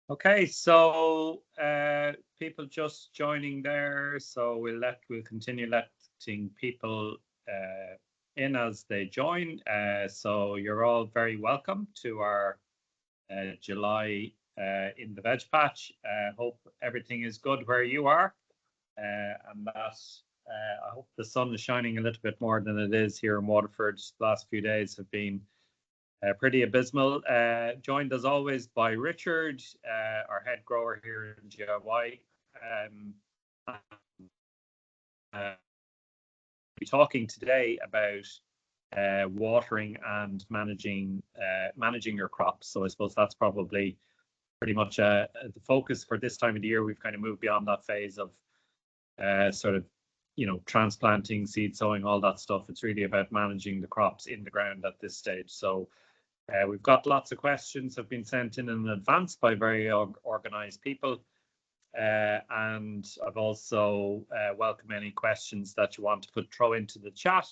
Okay, so people just joining there, so we'll continue letting people in as they join. So you're all very welcome to our July in the Veg Patch. Hope everything is good where you are, and that I hope the sun is shining a little bit more than it is here in Waterford. The last few days have been pretty abysmal. Joined as always by Richard, our head grower here in GIY. Be talking today about watering and managing your crops. So I suppose that's probably pretty much the focus for this time of the year. We've kind of moved beyond that phase of sort of transplanting, seed sowing, all that stuff. It's really about managing the crops in the ground at this stage. So we've got lots of questions have been sent in advance by very organized people. And I've also welcome any questions that you want to throw into the chat.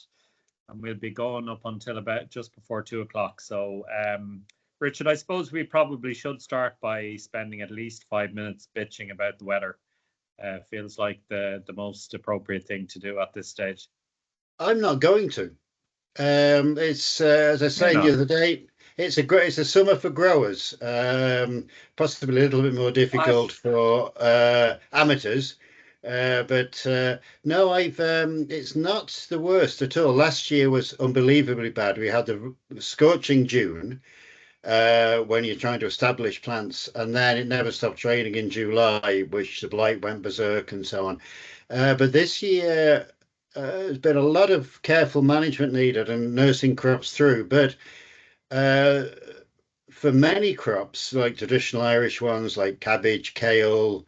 And we'll be going up until about just before 2 o'clock. So, Richard, I suppose we probably should start by spending at least 5 minutes bitching about the weather. Feels like the most appropriate thing to do at this stage. I'm not going to. It's as I was saying the other day, it's a summer for growers. Possibly a little bit more difficult for amateurs. But no, it's not the worst at all. Last year was unbelievably bad. We had the scorching June when you're trying to establish plants, and then it never stopped raining in July, which the blight went berserk and so on. But this year, there's been a lot of careful management needed and nursing crops through. But for many crops, like traditional Irish ones like cabbage, kale,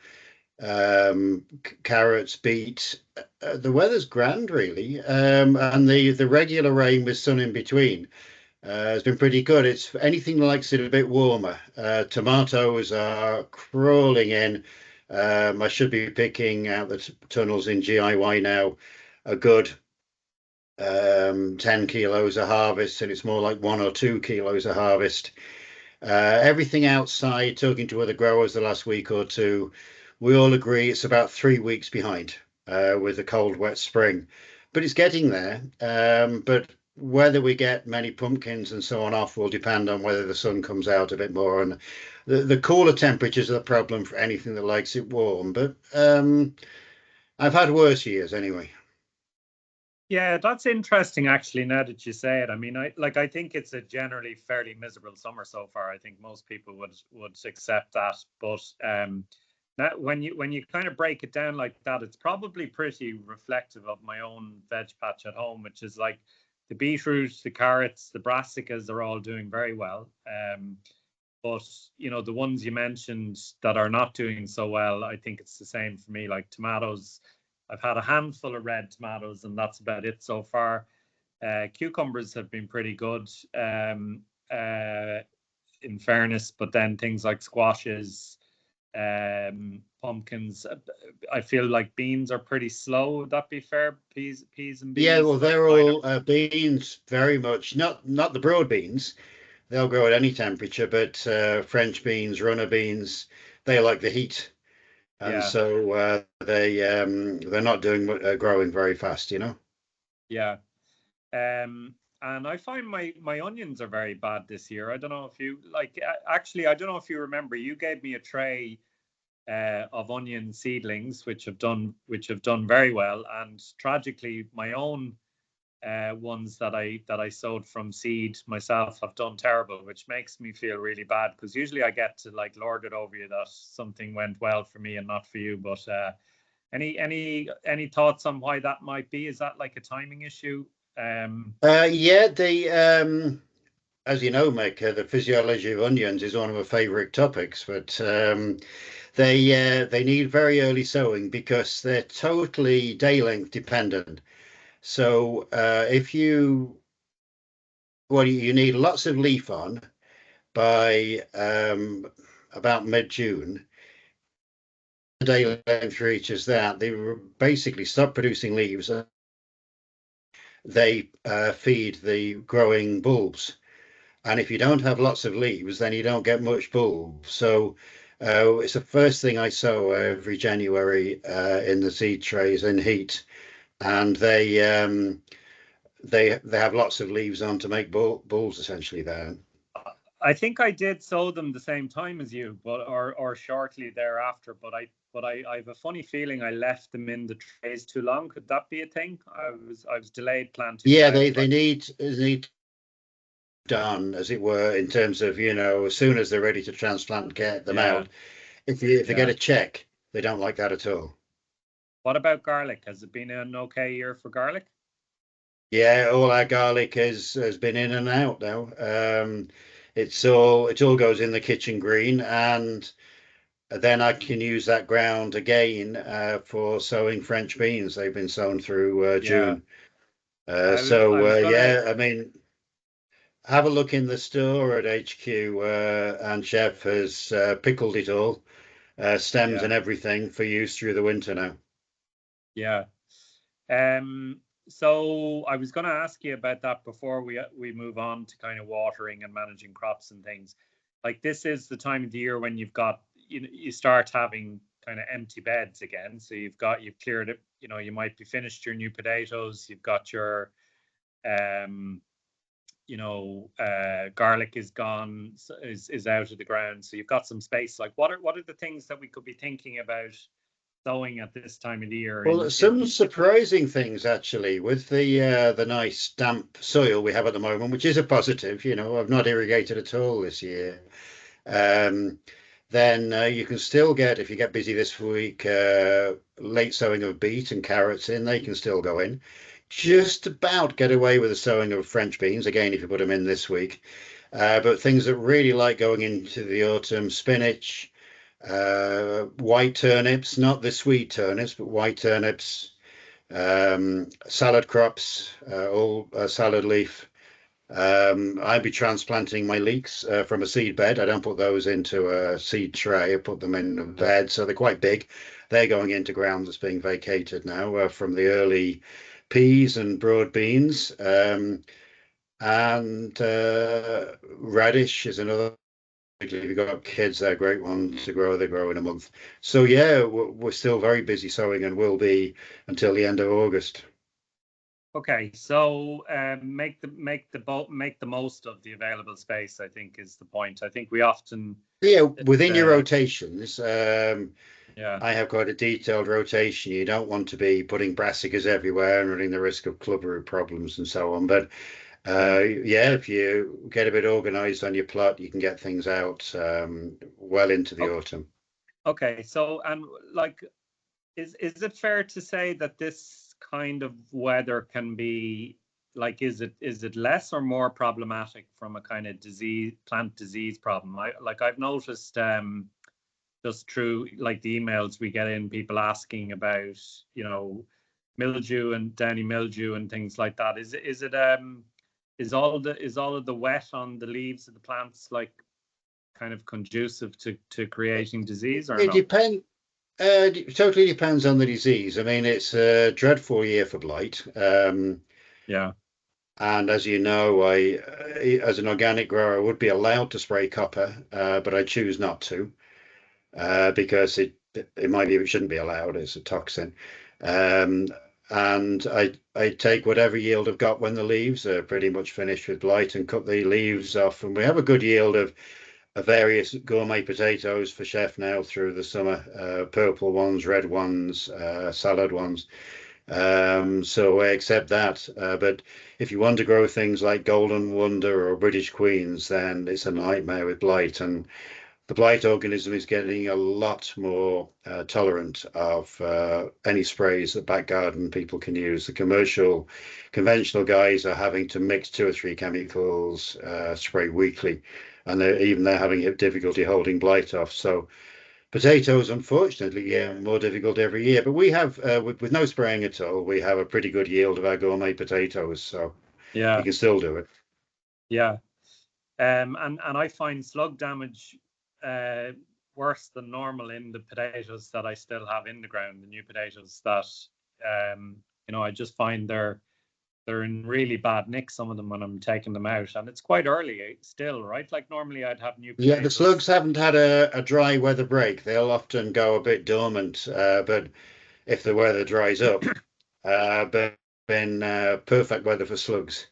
carrots, beet, the weather's grand, really. And the regular rain with sun in between has been pretty good. It's anything likes it a bit warmer. Tomatoes are crawling in. I should be picking out the tunnels in GIY now. A good 10 kilos a harvest, and it's more like 1 or 2 kilos a harvest. Everything outside, talking to other growers the last week or two, we all agree it's about 3 weeks behind with the cold, wet spring. But it's getting there. But whether we get many pumpkins and so on off will depend on whether the sun comes out a bit more. And the cooler temperatures are the problem for anything that likes it warm. But I've had worse years anyway. Yeah, that's interesting actually, now that you say it. I mean, I think it's a generally fairly miserable summer so far. I think most people would accept that. But that when you kind of break it down like that, it's probably pretty reflective of my own veg patch at home, which is like the beetroot, the carrots, the brassicas are all doing very well. But the ones you mentioned that are not doing so well, I think it's the same for me. Like tomatoes, I've had a handful of red tomatoes, and that's about it so far. Cucumbers have been pretty good, in fairness, but then things like squashes, pumpkins, I feel like beans are pretty slow. Would that be fair? Peas and beans. Yeah, well, they're all beans, very much. Not the broad beans. They'll grow at any temperature, but French beans, runner beans, they like the heat. And so they're not doing growing very fast, Yeah. And I find my onions are very bad this year. I don't know if you actually, I don't know if you remember, you gave me a tray of onion seedlings which have done very well, and tragically my own ones that I sowed from seed myself have done terrible, which makes me feel really bad, because usually I get to like lord it over you that something went well for me and not for you. But any thoughts on why that might be? Is that like a timing issue? Yeah, as you know, Mick, the physiology of onions is one of my favourite topics, but they need very early sowing because they're totally day length dependent. So if you need lots of leaf on by about mid-June. The day length reaches that, they basically stop producing leaves. They feed the growing bulbs. And if you don't have lots of leaves, then you don't get much bulb. So It's the first thing I sow every January in the seed trays in heat, and they have lots of leaves on to make balls essentially there. I think I did sow them the same time as you, but or shortly thereafter. But I have a funny feeling I left them in the trays too long. Could that be a thing? I was delayed planting Yeah, away. they need done, as it were, in terms of, as soon as they're ready to transplant, get them Yeah, out. If they get yeah. a check, they don't like that at all. What about garlic? Has it been an okay year for garlic? Yeah, all our garlic has been in and out now. It all goes in the kitchen green, and then I can use that ground again for sowing French beans. They've been sown through Yeah, June. I was gonna. Yeah, I mean, have a look in the store at HQ, and Chef has pickled it all, stems Yeah, and everything for use through the winter now. yeah. Um. So I was gonna ask you about that before we move on to kind of watering and managing crops and things. Like this is the time of the year when you start having kind of empty beds again. So you've cleared it. You might be finished your new potatoes. You've got your um garlic is gone, is out of the ground, so you've got some space. Like what are the things that we could be thinking about sowing at this time of the year Well, some surprising things actually with the nice damp soil we have at the moment, which is a positive. I've not irrigated at all this year. Um, then you can still get, if you get busy this week, late sowing of beet and carrots in. They can still go in. Just about get away with the sowing of French beans again if you put them in this week. But things that really like going into the autumn: spinach, white turnips, not the sweet turnips, but white turnips, salad crops, all salad leaf. I'd be transplanting my leeks from a seed bed. I don't put those into a seed tray. I put them in a bed, so they're quite big. They're going into ground that's being vacated now from the early peas and broad beans. And radish is another. If you've got kids, they're great ones to grow. They grow in a month. So yeah, we're still very busy sowing and will be until the end of August. Okay, so make the most of the available space, I think, is the point. I think we often Yeah, within your uh, rotations, yeah, I have quite a detailed rotation. You don't want to be putting brassicas everywhere and running the risk of club root problems and so on. But yeah. yeah, if you get a bit organized on your plot, you can get things out well into the autumn. Okay, so and like is it fair to say that this kind of weather can be like, is it less or more problematic from a kind of plant disease problem? I've noticed just through like the emails we get in, people asking about, mildew and downy mildew and things like that. Is all of the wet on the leaves of the plants like kind of conducive to creating disease or It no? depends. Totally depends on the disease. I mean, it's a dreadful year for blight. Yeah. And as you know, as an organic grower, I would be allowed to spray copper, but I choose not to because it shouldn't be allowed. It's a toxin. Um, and I take whatever yield I've got when the leaves are pretty much finished with blight and cut the leaves off. And we have a good yield of various gourmet potatoes for chef now through the summer, purple ones, red ones, salad ones. So I accept that. But if you want to grow things like Golden Wonder or British Queens, then it's a nightmare with blight. And the blight organism is getting a lot more tolerant of any sprays that back garden people can use. The conventional guys are having to mix 2 or 3 chemicals, spray weekly, and they're having difficulty holding blight off. So potatoes, unfortunately, yeah, more difficult every year. But we have, with no spraying at all, we have a pretty good yield of our gourmet potatoes, so you Yeah. can still do it. Yeah. And I find slug damage uh, worse than normal in the potatoes that I still have in the ground, the new potatoes that I just find they're in really bad nick, some of them, when I'm taking them out, and it's quite early still, right? Like normally I'd have new Yeah, the potatoes. slugs haven't had a dry weather break. They'll often go a bit dormant, but if the weather dries up, but been perfect weather for slugs,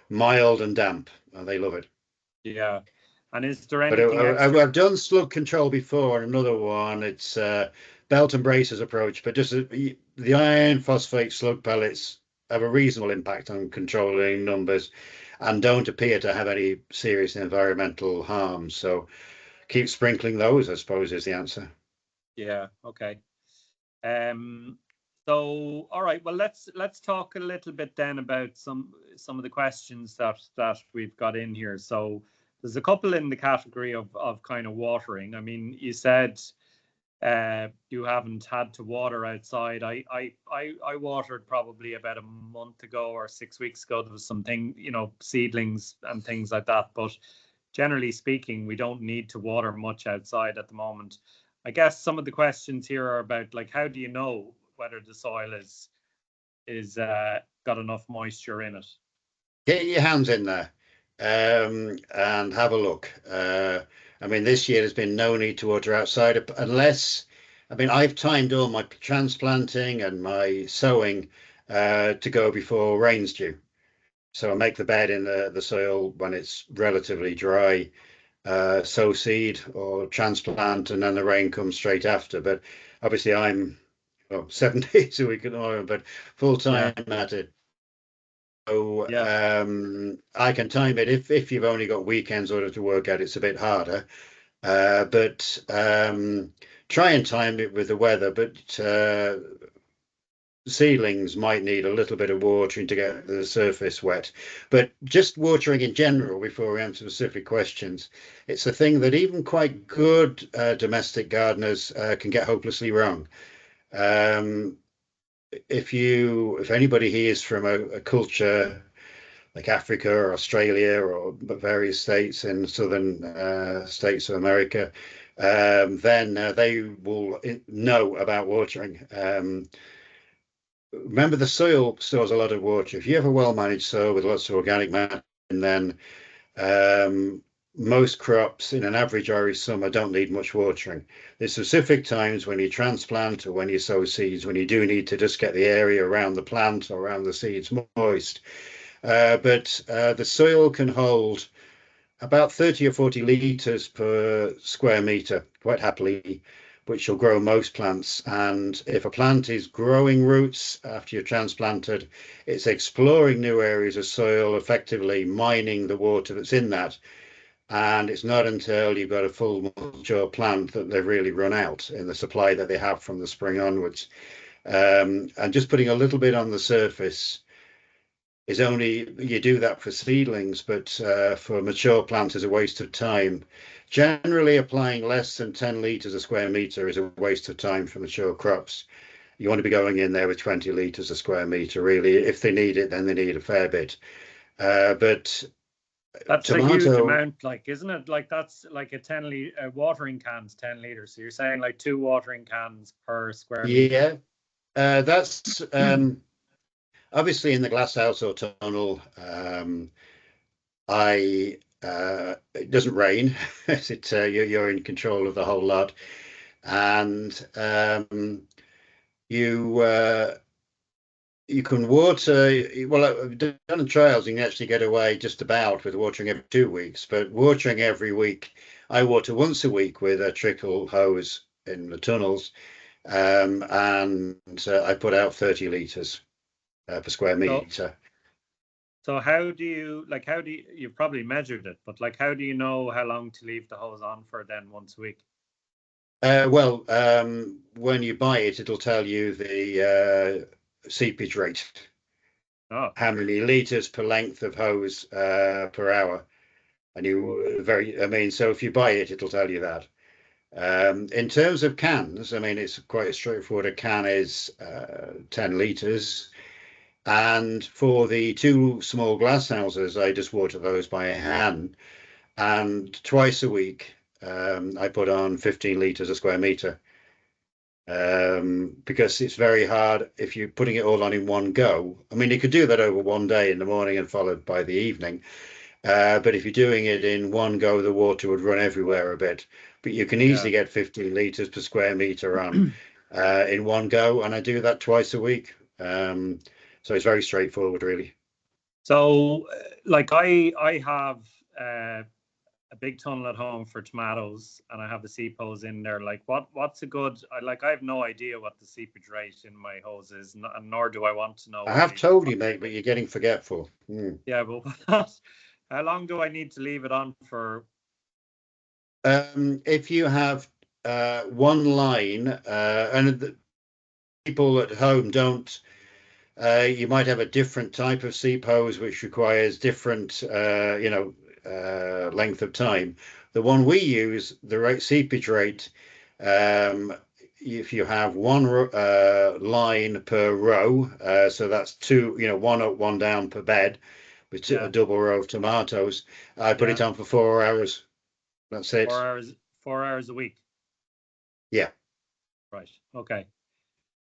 mild and damp, and they love it. Yeah. And is there But anything extra? I've done slug control before, and another one. It's belt and braces approach, but just the iron phosphate slug pellets have a reasonable impact on controlling numbers, and don't appear to have any serious environmental harm. So keep sprinkling those, I suppose, is the answer. Yeah, okay. So all right, well, let's talk a little bit then about some of the questions that we've got in here. So there's a couple in the category of kind of watering. I mean, you said you haven't had to water outside. I watered probably about a month ago or 6 weeks ago. There was something, seedlings and things like that. But generally speaking, we don't need to water much outside at the moment. I guess some of the questions here are about, like, how do you know whether the soil is got enough moisture in it? Get your hands in there and have a look. I mean, this year there's been no need to water outside unless, I mean, I've timed all my transplanting and my sowing to go before rain's due. So I make the bed in the soil when it's relatively dry, sow seed or transplant, and then the rain comes straight after. But obviously, I'm 7 days a week at the moment, but full Yeah, time at it. So yeah, I can time it if you've only got weekends order to work at. It's a bit harder, but try and time it with the weather. But seedlings might need a little bit of watering to get the surface wet. But just watering in general, before we answer specific questions, it's a thing that even quite good domestic gardeners can get hopelessly wrong. Um, if anybody here is from a culture like Africa or Australia or various states in southern states of America, then they will know about watering. Remember, the soil stores a lot of water. If you have a well-managed soil with lots of organic matter, then um, most crops in an average Irish summer don't need much watering. There's specific times when you transplant or when you sow seeds when you do need to just get the area around the plant or around the seeds moist. But the soil can hold about 30 or 40 litres per square metre quite happily, which will grow most plants. And if a plant is growing roots after you're transplanted, it's exploring new areas of soil, effectively mining the water that's in that. And it's not until you've got a full mature plant that they've really run out in the supply that they have from the spring onwards. And just putting a little bit on the surface is only, you do that for seedlings, but for mature plants is a waste of time. Generally, applying less than 10 litres a square metre is a waste of time for mature crops. You want to be going in there with 20 litres a square metre, really. If they need it, then they need a fair bit. But that's a huge tomato, amount, like, isn't it? Like, that's like a watering can's 10 liters. So you're saying like 2 watering cans per square meter. yeah, that's obviously in the glass house or tunnel. It doesn't rain. You're in control of the whole lot, and you you can water. Well, I've done trials. You can actually get away just about with watering every 2 weeks, but watering every week, I water once a week with a trickle hose in the tunnels, and I put out 30 litres per square So metre. so you've probably measured it, but like, how do you know how long to leave the hose on for then once a week? Well, when you buy it, it'll tell you the seepage rate, Oh, how many liters per length of hose per hour. And I mean, so if you buy it, it'll tell you that. In terms of cans, I mean, it's quite straightforward. A can is 10 liters. And for the two small glass houses, I just water those by hand. And twice a week, I put on 15 liters a square meter. because it's very hard if you're putting it all on in one go. I mean, you could do that over one day in the morning and followed by the evening. But if you're doing it in one go, the water would run everywhere a bit. But you can easily get 15 litres per square metre on in one go, and I do that twice a week. So it's very straightforward, really. So, like I have a big tunnel at home for tomatoes, and I have the seep hose in there. Like, what's a good? I have no idea what the seepage rate in my hose is, and nor do I want to know. I have told you, mate, but you're getting forgetful. Yeah, but how long do I need to leave it on for? If you have one line, and the people at home don't, you might have a different type of seep hose which requires different, length of time. The one we use, the seepage rate, if you have one line per row, so that's two, one up, one down per bed, with a double row of tomatoes. I put it on for 4 hours. That's it. 4 hours a week. Yeah. Right. Okay.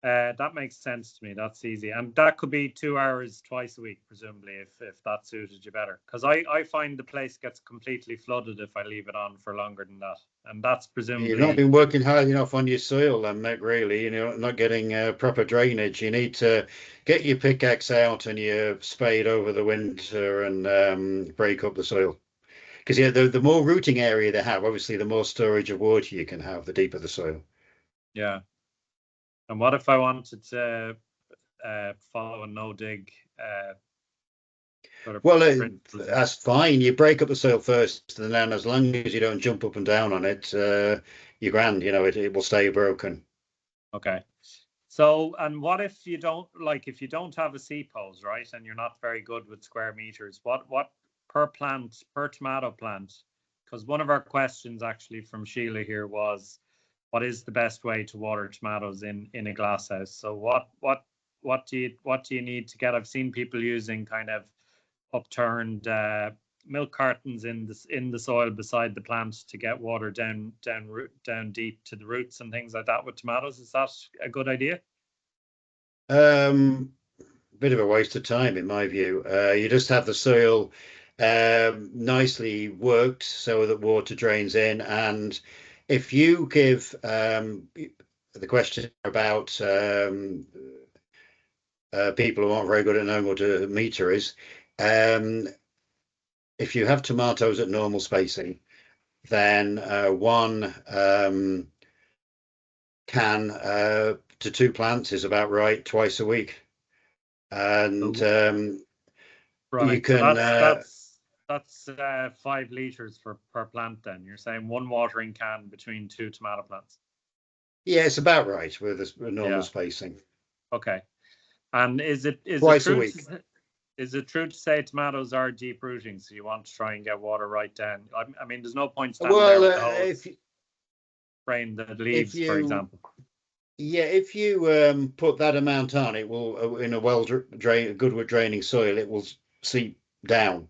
That makes sense to me. That's easy, and that could be 2 hours twice a week, presumably, if that suited you better. Because I find the place gets completely flooded if I leave it on for longer than that, and that's presumably. You've not been working hard enough on your soil, then, Mick. Really, not getting proper drainage. You need to get your pickaxe out and your spade over the winter and break up the soil. Because the more rooting area they have, obviously, the more storage of water you can have, the deeper the soil. Yeah. And what if I wanted to follow a no dig? Well, that's fine. You break up the soil first, and then as long as you don't jump up and down on it, you're grand. It will stay broken. Okay. So, and what if you don't if you don't have a seep hose, right, and you're not very good with square meters? What per tomato plant? Because one of our questions actually from Sheila here was, what is the best way to water tomatoes in a glass house? So what do you need to get? I've seen people using kind of upturned milk cartons in the soil beside the plant to get water down deep to the roots and things like that with tomatoes. Is that a good idea? Bit of a waste of time, in my view. You just have the soil nicely worked so that water drains in, and if you give the question about people who aren't very good at knowing what a meter is, if you have tomatoes at normal spacing, then one can to two plants is about right twice a week, and right. you can. So that's 5 liters per plant. Then you're saying one watering can between 2 tomato plants. Yeah, it's about right with a normal spacing. Okay. And is it twice a week? Is it true to say tomatoes are deep rooting, so you want to try and get water right down? I mean, there's no point standing there with the hose spraying the leaves, for example. Yeah, if you put that amount on, it will in a good draining soil, it will seep down.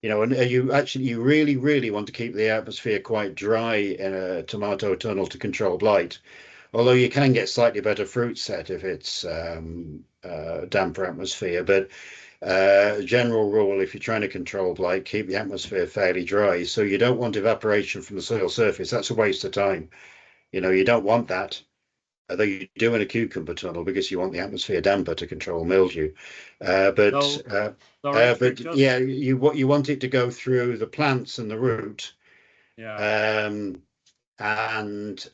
And you really want to keep the atmosphere quite dry in a tomato tunnel to control blight. Although you can get slightly better fruit set if it's damper atmosphere, but general rule, if you're trying to control blight, keep the atmosphere fairly dry. So you don't want evaporation from the soil surface. That's a waste of time. You don't want that. Although you do in a cucumber tunnel because you want the atmosphere damper to control mildew. But yeah, you want it to go through the plants and the root. Yeah. And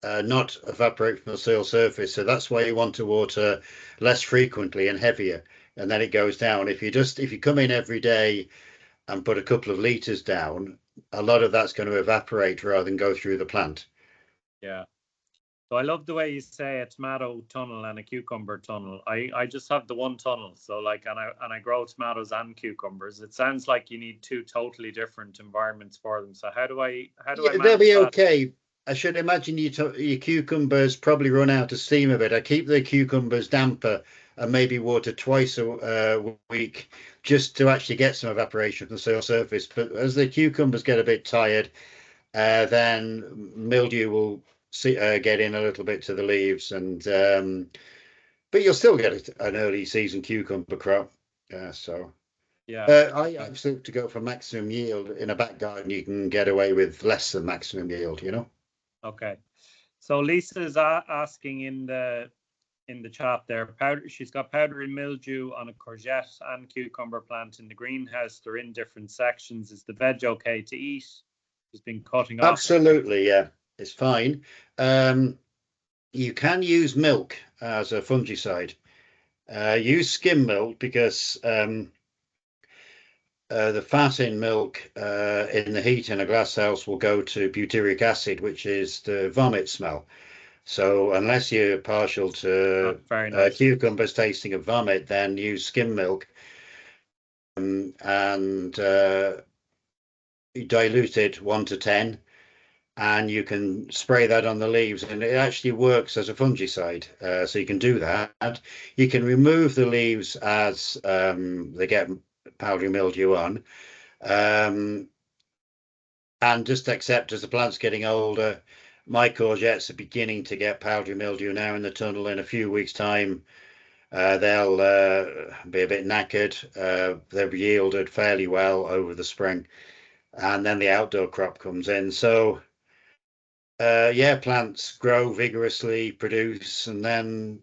not evaporate from the soil surface. So that's why you want to water less frequently and heavier, and then it goes down. If you come in every day and put a couple of liters down, a lot of that's going to evaporate rather than go through the plant. Yeah. So I love the way you say a tomato tunnel and a cucumber tunnel. I just have the one tunnel. So and I grow tomatoes and cucumbers. It sounds like you need 2 totally different environments for them. So how do I manage they'll be that? okay. I should imagine your cucumbers probably run out of steam a bit. I keep the cucumbers damper and maybe water twice a week just to actually get some evaporation from the soil surface. But as the cucumbers get a bit tired, then mildew will get in a little bit to the leaves, and but you'll still get an early season cucumber crop. So Yeah. I actually look to go for maximum yield. In a back garden, you can get away with less than maximum yield, you know. Okay. So Lisa's asking in the chat there, she's got powdery mildew on a courgette and cucumber plant in the greenhouse. They're in different sections. Is the veg okay to eat? She's been cutting off. Absolutely, yeah, it's fine. You can use milk as a fungicide. Use skim milk because the fat in milk in the heat in a glass house will go to butyric acid, which is the vomit smell. So unless you're partial to very nice. cucumbers tasting of vomit, then use skim milk and dilute it 1 to 10, and you can spray that on the leaves, and it actually works as a fungicide. So you can do that. You can remove the leaves as they get powdery mildew on, and just accept as the plant's getting older. My courgettes are beginning to get powdery mildew now in the tunnel. In a few weeks' time, they'll be a bit knackered. They've yielded fairly well over the spring, and then the outdoor crop comes in. So, yeah, plants grow vigorously, produce, and then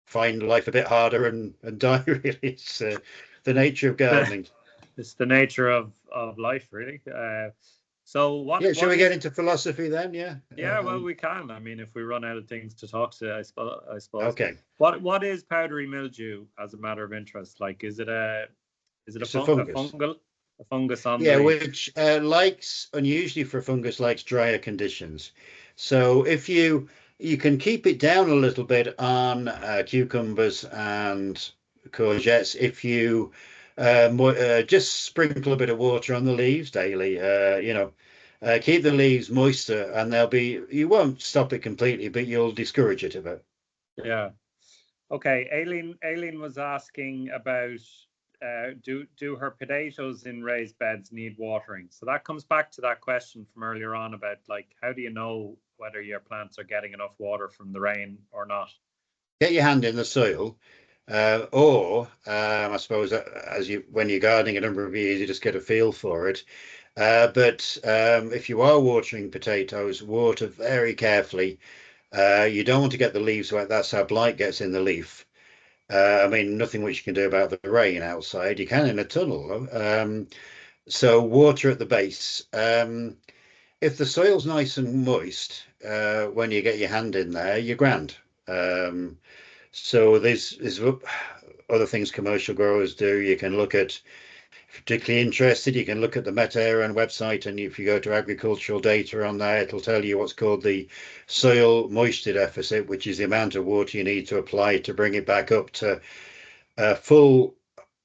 find life a bit harder and die. Really, it's the nature of gardening. It's the nature of life, really. So what? Yeah, shall we get into philosophy then? Yeah. Yeah, well, we can. I mean, if we run out of things to talk to, I suppose. Okay. What is powdery mildew, as a matter of interest? Like, is it a fungus. A fungus on yeah, the... which likes, unusually for a fungus, likes drier conditions. So if you can keep it down a little bit on cucumbers and courgettes if you just sprinkle a bit of water on the leaves daily. Keep the leaves moister, and you won't stop it completely, but you'll discourage it a bit. Yeah. Okay. Aileen was asking about do her potatoes in raised beds need watering? So that comes back to that question from earlier on about, like, how do you know whether your plants are getting enough water from the rain or not? Get your hand in the soil, or I suppose when you're gardening a number of years, you just get a feel for it. But if you are watering potatoes, water very carefully. You don't want to get the leaves wet. That's how blight gets in the leaf. I mean, nothing which you can do about the rain outside. You can in a tunnel. So water at the base. If the soil's nice and moist, when you get your hand in there, you're grand. So there's other things commercial growers do. You can look at, if you're particularly interested, you can look at the Met-Éireann website, and if you go to agricultural data on there, it'll tell you what's called the soil moisture deficit, which is the amount of water you need to apply to bring it back up to full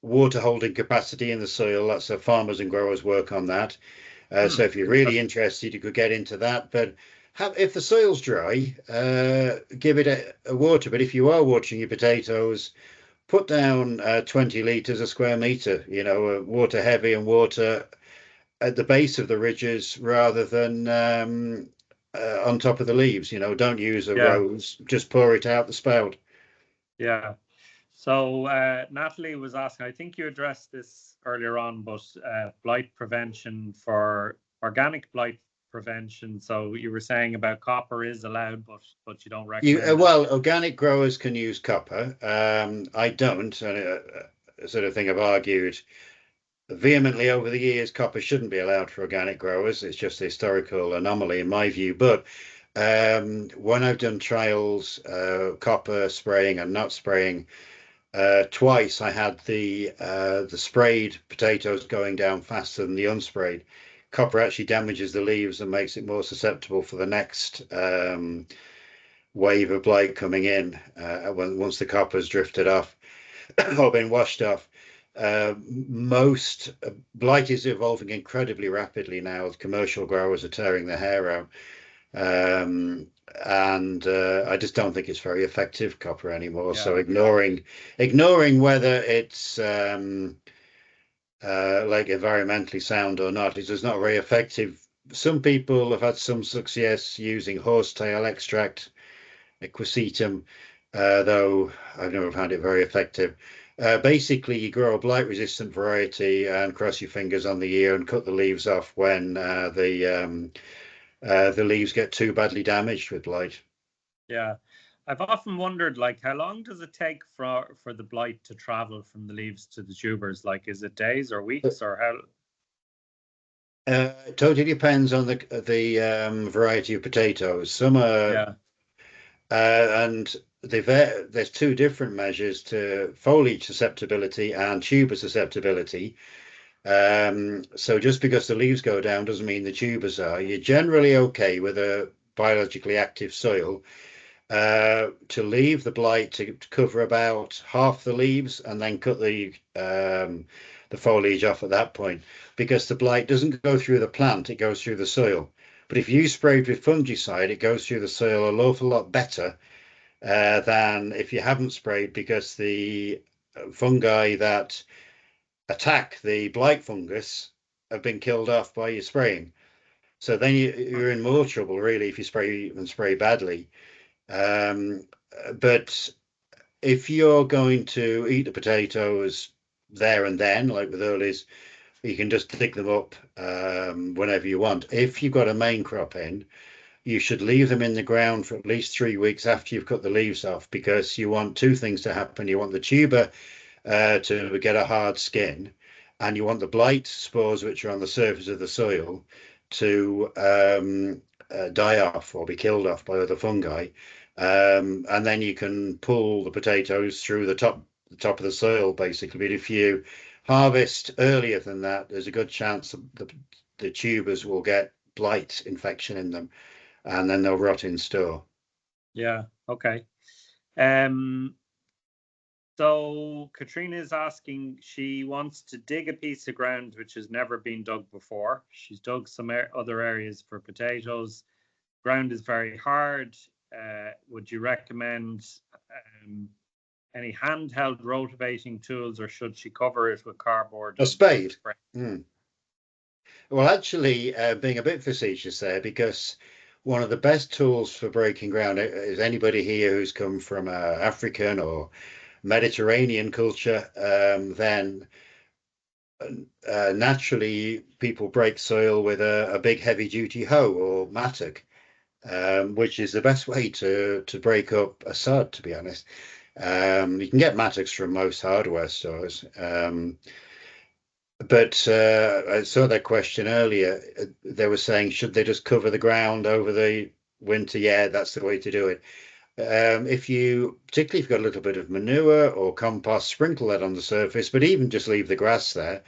water holding capacity in the soil. That's so farmers and growers work on that. So if you're really interested, you could get into that. But if the soil's dry, give it a water. But if you are watering your potatoes, put down 20 litres a square metre, water heavy and water at the base of the ridges rather than on top of the leaves. Don't use a rose, just pour it out the spout. Yeah. So Natalie was asking, I think you addressed this earlier on, but blight prevention for organic blight prevention. So you were saying about copper is allowed, but you don't recommend well, organic growers can use copper. I don't, and sort of thing I've argued vehemently over the years, copper shouldn't be allowed for organic growers. It's just a historical anomaly in my view. But when I've done trials, copper spraying and not spraying, twice I had the sprayed potatoes going down faster than the unsprayed. Copper actually damages the leaves and makes it more susceptible for the next wave of blight coming in once the copper's drifted off or been washed off. Most blight is evolving incredibly rapidly now. Commercial growers are tearing their hair out. And I just don't think it's very effective, copper, anymore. So ignoring whether it's like environmentally sound or not, it's just not very effective some people have had some success using horsetail extract, equisetum, though I've never found it very effective. Basically, you grow a blight-resistant variety and cross your fingers on the ear and cut the leaves off when the leaves get too badly damaged with blight. Yeah. I've often wondered, like, how long does it take for the blight to travel from the leaves to the tubers? Like, is it days or weeks, or how? It totally depends on the variety of potatoes. Some are, Yeah. and there's two different measures to foliage susceptibility and tuber susceptibility. So just because the leaves go down doesn't mean the tubers are. You're generally okay with a biologically active soil to leave the blight to cover about half the leaves and then cut the foliage off at that point, because the blight doesn't go through the plant, it goes through the soil. But if you sprayed with fungicide, it goes through the soil an awful lot better than if you haven't sprayed, because the fungi that attack the blight fungus have been killed off by your spraying. So then you're in more trouble, really, if you spray badly. Um, but if you're going to eat the potatoes there and then, like with earlies, you can just dig them up whenever you want. If you've got a main crop in, you should leave them in the ground for at least 3 weeks after you've cut the leaves off, because you want two things to happen. You want the tuber to get a hard skin, and you want the blight spores, which are on the surface of the soil, to die off or be killed off by other fungi. And then you can pull the potatoes through the top of the soil, basically. But if you harvest earlier than that, there's a good chance the tubers will get blight infection in them, and then they'll rot in store. Yeah. Okay. So Katrina is asking, she wants to dig a piece of ground which has never been dug before. She's dug some other areas for potatoes. Ground is very hard. Would you recommend any handheld rotating tools, or should she cover it with cardboard? A spade. Well, actually, being a bit facetious there, because one of the best tools for breaking ground is anybody here who's come from African or Mediterranean culture, then naturally people break soil with a big heavy duty hoe or mattock, which is the best way to break up a sod, to be honest. You can get mattocks from most hardware stores. But I saw that question earlier. They were saying, should they just cover the ground over the winter? Yeah, that's the way to do it. Particularly if you've got a little bit of manure or compost, sprinkle that on the surface, but even just leave the grass there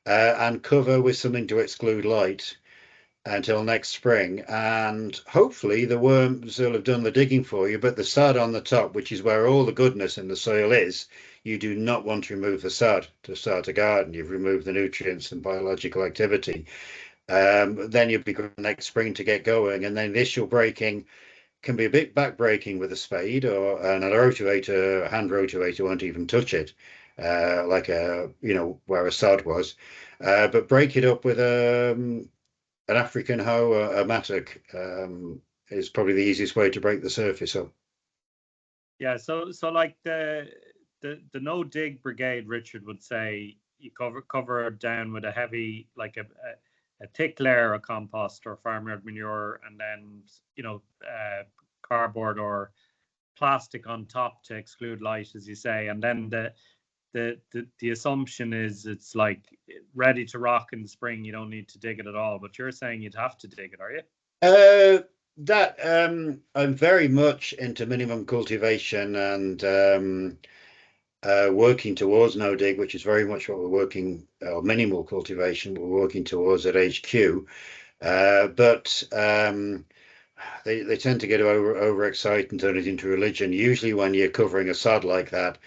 and cover with something to exclude light until next spring. And hopefully the worms will have done the digging for you, but the sod on the top, which is where all the goodness in the soil is, you do not want to remove the sod to start a garden. You've removed the nutrients and biological activity. Then you'll be good next spring to get going. And then the initial breaking can be a bit back-breaking with a spade, or a hand rotavator won't even touch it, like where a sod was. But break it up with an African hoe, a mattock, is probably the easiest way to break the surface up. Yeah, so like the no dig brigade, Richard would say you cover it down with a heavy, like a thick layer of compost or farmyard manure, and then cardboard or plastic on top to exclude light, as you say, and then the assumption is it's like ready to rock in the spring. You don't need to dig it at all, but you're saying you'd have to dig it, are you? I'm very much into minimum cultivation and working towards no dig, which is very much what we're working, minimal cultivation, we're working towards at HQ. But they tend to get overexcited and turn it into religion. Usually when you're covering a sod like that,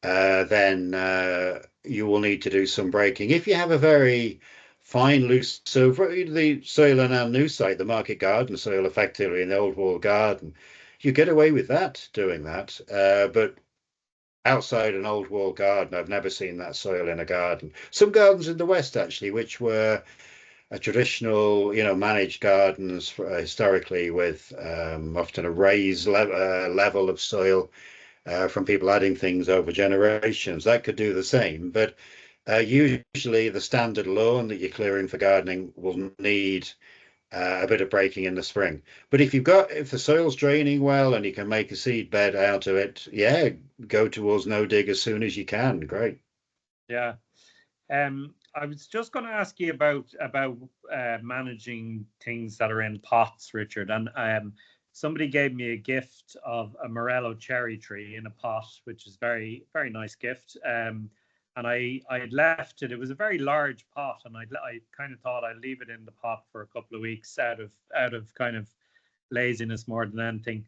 then you will need to do some breaking. If you have a very fine, loose, so for the soil on our new site, the market garden soil, effectively in the old wall garden, you get away with that, doing that. But outside an old wall garden, I've never seen that soil in a garden. Some gardens in the West, actually, which were a traditional, managed gardens historically with often a raised level of soil from people adding things over generations. That could do the same, but usually the standard lawn that you're clearing for gardening will need a bit of breaking in the spring. But if the soil's draining well and you can make a seed bed out of it, yeah, go towards no dig as soon as you can. Great. Yeah. I was just going to ask you about managing things that are in pots, Richard. And somebody gave me a gift of a morello cherry tree in a pot, which is very, very nice gift. And I had left it. It was a very large pot, and I kind of thought I'd leave it in the pot for a couple of weeks out of kind of laziness more than anything.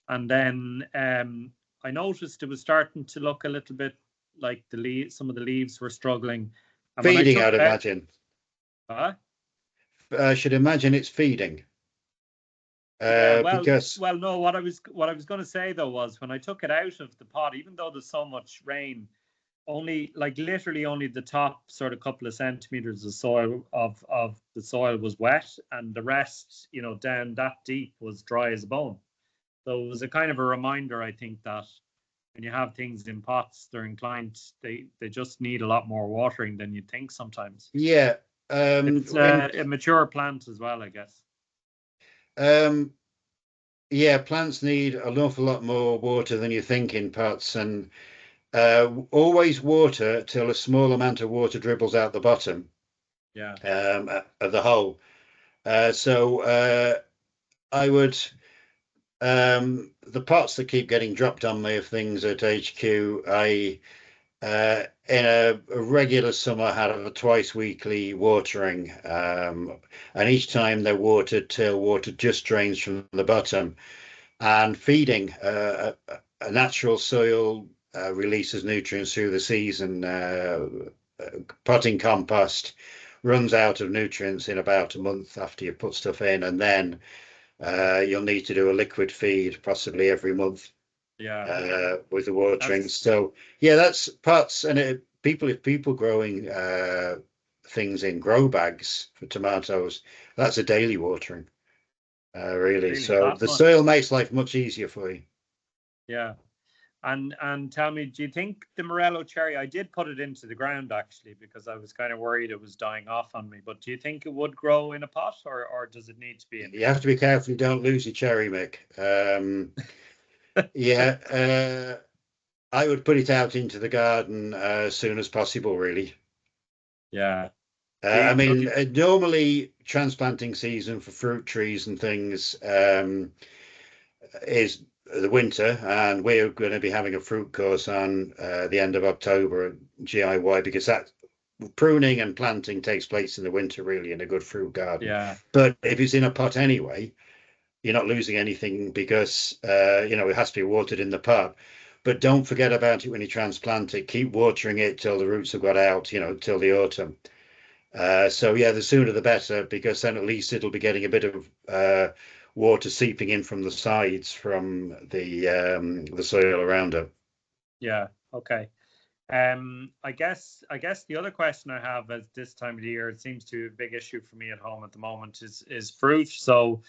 And then I noticed it was starting to look a little bit like some of the leaves were struggling. And when I Feeding, took I'd it out, imagine. huh? I should imagine it's feeding. Yeah, Because well, no. What I was going to say though was when I took it out of the pot, even though there's so much rain, only like literally only the top sort of couple of centimeters of soil of the soil was wet, and the rest, down that deep was dry as a bone. So it was a kind of a reminder, I think, that when you have things in pots, they're inclined they just need a lot more watering than you think sometimes. yeah, If it's a mature plant as well, I guess. yeah, plants need an awful lot more water than you think in pots, and always water till a small amount of water dribbles out the bottom Yeah. of the hole. So I would the pots that keep getting dropped on me of things at HQ, in a regular summer had a twice weekly watering, and each time they're watered till water just drains from the bottom. And feeding a natural soil releases nutrients through the season. Potting compost runs out of nutrients in about a month after you put stuff in, and then you'll need to do a liquid feed possibly every month. Yeah. With the watering. That's So yeah, that's pots, and if people growing things in grow bags for tomatoes, that's a daily watering, really. really So that the much. soil makes life much easier for you. Yeah. And tell me, do you think the morello cherry? I did put it into the ground actually because I was kind of worried it was dying off on me. But do you think it would grow in a pot, or does it need to be in? You have to be careful you don't lose your cherry, Mick. Yeah, I would put it out into the garden as soon as possible, really. Yeah. I mean, normally transplanting season for fruit trees and things is the winter, and we're going to be having a fruit course on the end of October at GIY, because that pruning and planting takes place in the winter, really, in a good fruit garden. Yeah. But if it's in a pot anyway, you're not losing anything because it has to be watered in the pot. But don't forget about it when you transplant it. Keep watering it till the roots have got out, till the autumn. So yeah, the sooner the better, because then at least it'll be getting a bit of water seeping in from the sides from the soil around it. Yeah. Okay. I guess the other question I have at this time of the year, it seems to be a big issue for me at home at the moment, is fruit. So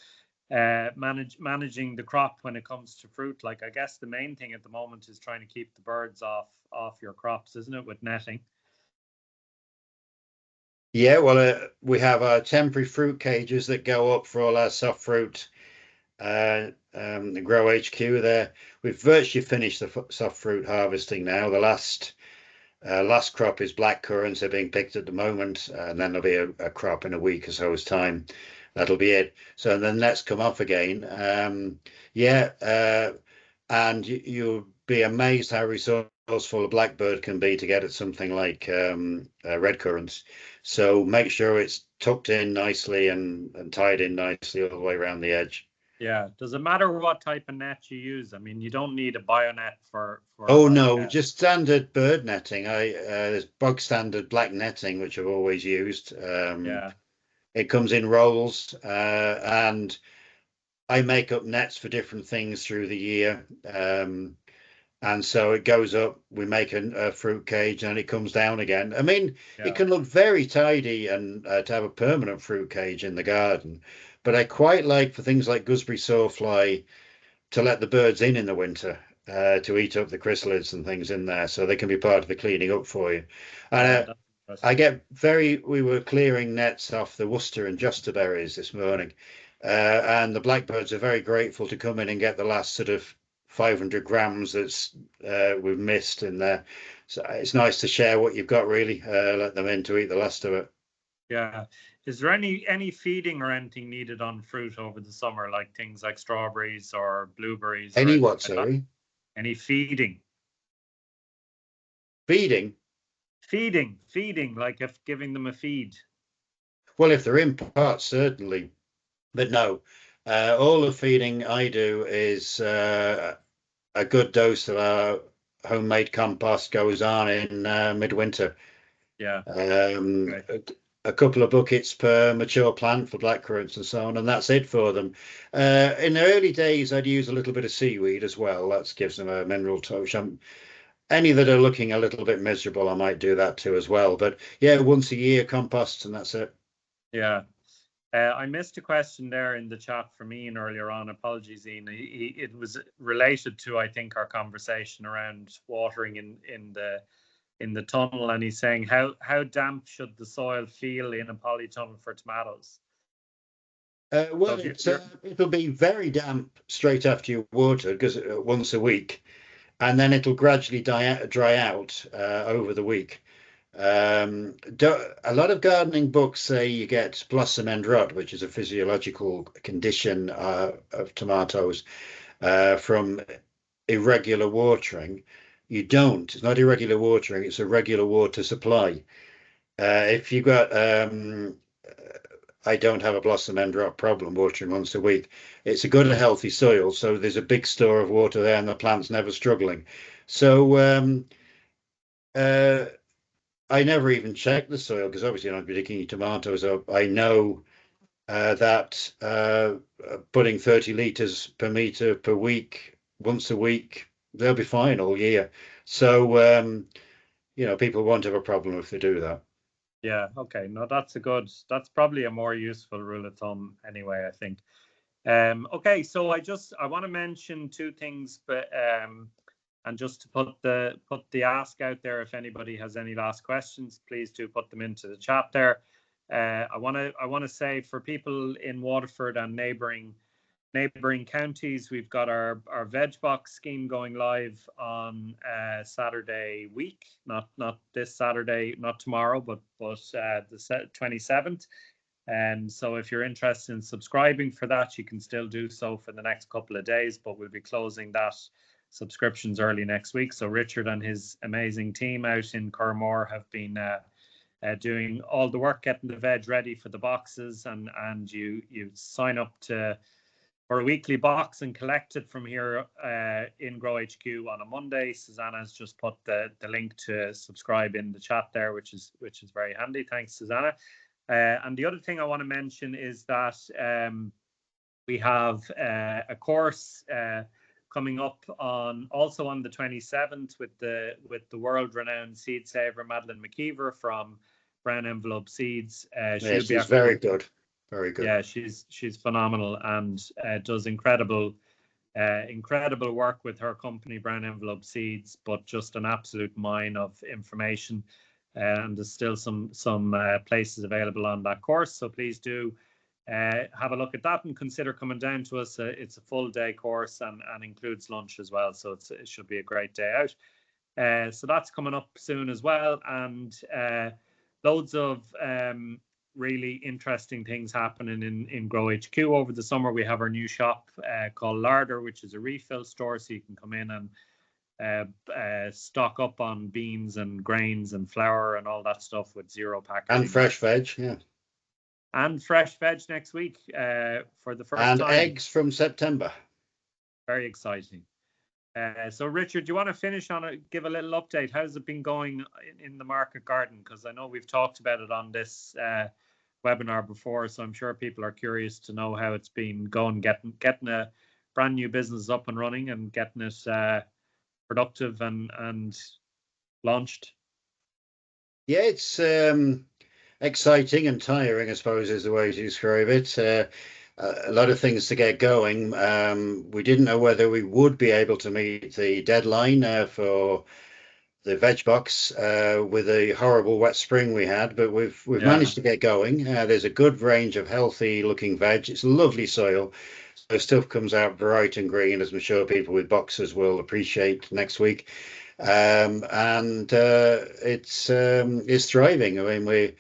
managing the crop when it comes to fruit. Like I guess the main thing at the moment is trying to keep the birds off your crops, isn't it, with netting? Yeah, well, we have our temporary fruit cages that go up for all our soft fruit. The Grow HQ there. We've virtually finished the soft fruit harvesting now. The last crop is black currants. They're being picked at the moment, and then there'll be a crop in a week or so's time. That'll be it. So then let's come off again. Yeah, and you'll be amazed how resourceful a blackbird can be to get at something like red currants. So make sure it's tucked in nicely and tied in nicely all the way around the edge. Yeah. Does it matter what type of net you use? I mean, you don't need a bionet for Oh like no, just standard bird netting. There's bog standard black netting which I've always used. yeah. It comes in rolls, and I make up nets for different things through the year. and so it goes up. We make a fruit cage, and it comes down again. I mean, it Yeah. can look very tidy and to have a permanent fruit cage in the garden, but I quite like for things like gooseberry sawfly to let the birds in the winter. To eat up the chrysalids and things in there, so they can be part of the cleaning up for you. And Yeah, that's I interesting. get we were clearing nets off the Worcester and Josterberries this morning, and the blackbirds are very grateful to come in and get the last sort of 500 grams that's we've missed in there. So it's nice to share what you've got, really. Let them in to eat the last of it. Yeah. Is there any feeding or anything needed on fruit over the summer, like things like strawberries or blueberries or Any anything what, like that? sorry? Any feeding? Feeding? Feeding, like if giving them a feed. Well, if they're in pots, certainly. But no, all the feeding I do is a good dose of our homemade compost goes on in midwinter. Yeah. Um, Okay. a, a couple of buckets per mature plant for blackcurrants and so on, and that's it for them. In the early days, I'd use a little bit of seaweed as well. That gives them a mineral touch. Any that are looking a little bit miserable, I might do that too as well. But yeah, once a year composts, and that's it. Yeah. I missed a question there in the chat from Ian earlier on. Apologies, Ian. It was related to, I think, our conversation around watering in the tunnel, and he's saying how damp should the soil feel in a polytunnel for tomatoes? So Well, if you're it'll be very damp straight after you water because once a week, and then it'll gradually dry out over the week. A lot of gardening books say you get blossom end rot, which is a physiological condition of tomatoes from irregular watering. You don't. It's not irregular watering. It's a regular water supply. If you got, I don't have a blossom end rot problem watering once a week. It's a good, healthy soil, so there's a big store of water there, and the plant's never struggling. So uh, I never even check the soil because obviously I'm not picking your tomatoes up. I know that putting 30 litres per metre per week, once a week, they'll be fine all year. So, people won't have a problem if they do that. Yeah, okay. No, that's probably a more useful rule of thumb anyway, I think. Okay, so I want to mention two things, but and just to put the ask out there, if anybody has any last questions, please do put them into the chat there. I want to say for people in Waterford and neighboring counties, we've got our veg box scheme going live on Saturday week, not this Saturday, not tomorrow, but the 27th. And so if you're interested in subscribing for that, you can still do so for the next couple of days, but we'll be closing that subscriptions early next week. So Richard and his amazing team out in Curramore have been doing all the work, getting the veg ready for the boxes, and you sign up for a weekly box and collect it from here in Grow HQ on a Monday. Susanna has just put the link to subscribe in the chat there, which is very handy. Thanks, Susanna. And the other thing I want to mention is that we have a course coming up also on the 27th with the world-renowned seed saver Madeline McKeever from Brown Envelope Seeds. Yeah, She'll be she's after very working. good. Very good. Yeah, she's phenomenal and does incredible work with her company Brown Envelope Seeds, but just an absolute mine of information. And there's still some places available on that course, so please do have a look at that and consider coming down to us. It's a full day course and includes lunch as well, so it should be a great day out. So that's coming up soon as well, and loads of really interesting things happening in Grow HQ over the summer. We have our new shop called Larder, which is a refill store, so you can come in and stock up on beans and grains and flour and all that stuff with zero And packaging. fresh veg, yeah. And fresh veg next week for the first And time. eggs from September. Very exciting. So Richard, do you want to finish on it, give a little update? How's it been going in the market garden? Because I know we've talked about it on this webinar before, so I'm sure people are curious to know how it's been going, getting a brand new business up and running and getting it productive and launched? Yeah, it's exciting and tiring, I suppose, is the way to describe it. A lot of things to get going. We didn't know whether we would be able to meet the deadline for the veg box with the horrible wet spring we had, but we've managed to get going. There's a good range of healthy looking veg. It's lovely soil. So stuff comes out bright and green, as I'm sure people with boxes will appreciate next week. And it's thriving. I mean,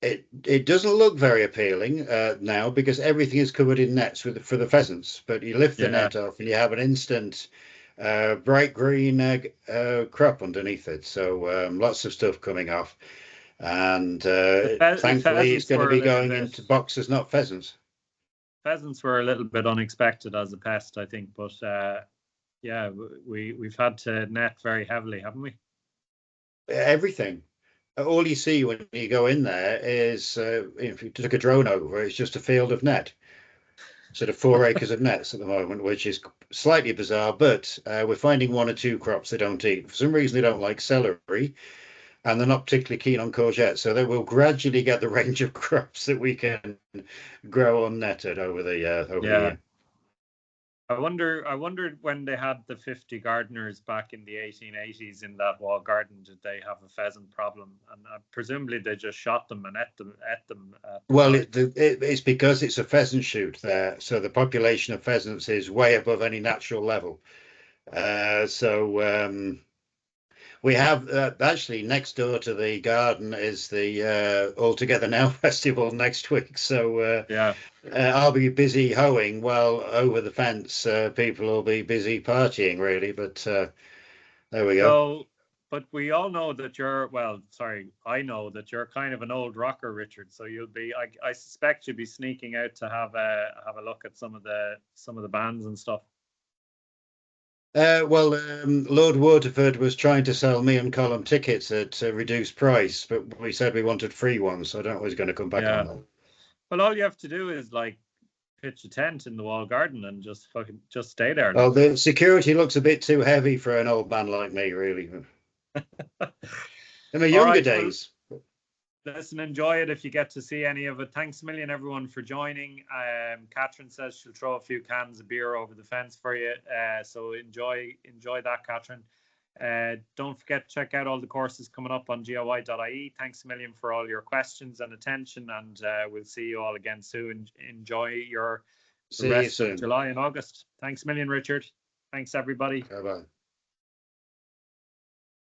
it doesn't look very appealing now because everything is covered in nets for the pheasants. But you lift the net off and you have an instant bright green crop underneath it. So lots of stuff coming off, and thankfully it's going to be going into boxes, not pheasants. Pheasants were a little bit unexpected as a pest, I think, but yeah, we've had to net very heavily, haven't we? Everything. All you see when you go in there is, if you took a drone over, it's just a field of net. Sort of 4 acres of nets at the moment, which is slightly bizarre, but we're finding 1 or 2 crops they don't eat. For some reason, they don't like celery, and they're not particularly keen on courgettes. So they will gradually get the range of crops that we can grow unnetted over the year. I wondered when they had the 50 gardeners back in the 1880s in that wall garden, did they have a pheasant problem? And presumably they just shot them and ate them. Well, it's because it's a pheasant shoot there, so the population of pheasants is way above any natural level. We have actually next door to the garden is the All Together Now festival next week. So I'll be busy hoeing while over the fence people will be busy partying, really. But there we go. So, but we all know that I know that you're kind of an old rocker, Richard. So you'll be, I suspect you'll be sneaking out to have a look at some of the bands and stuff. Lord Waterford was trying to sell me and Colin tickets at a reduced price, but we said we wanted free ones, so I don't know who's going to come back on that. Well, all you have to do is pitch a tent in the wall garden and just stay there. Oh, the security looks a bit too heavy for an old man like me, really. In my younger days. Listen, enjoy it if you get to see any of it. Thanks a million, everyone, for joining. Catherine says she'll throw a few cans of beer over the fence for you. So enjoy that, Catherine. Don't forget to check out all the courses coming up on goi.ie. Thanks a million for all your questions and attention, and we'll see you all again soon. Enjoy the rest of July and August. Thanks a million, Richard. Thanks, everybody. Bye-bye.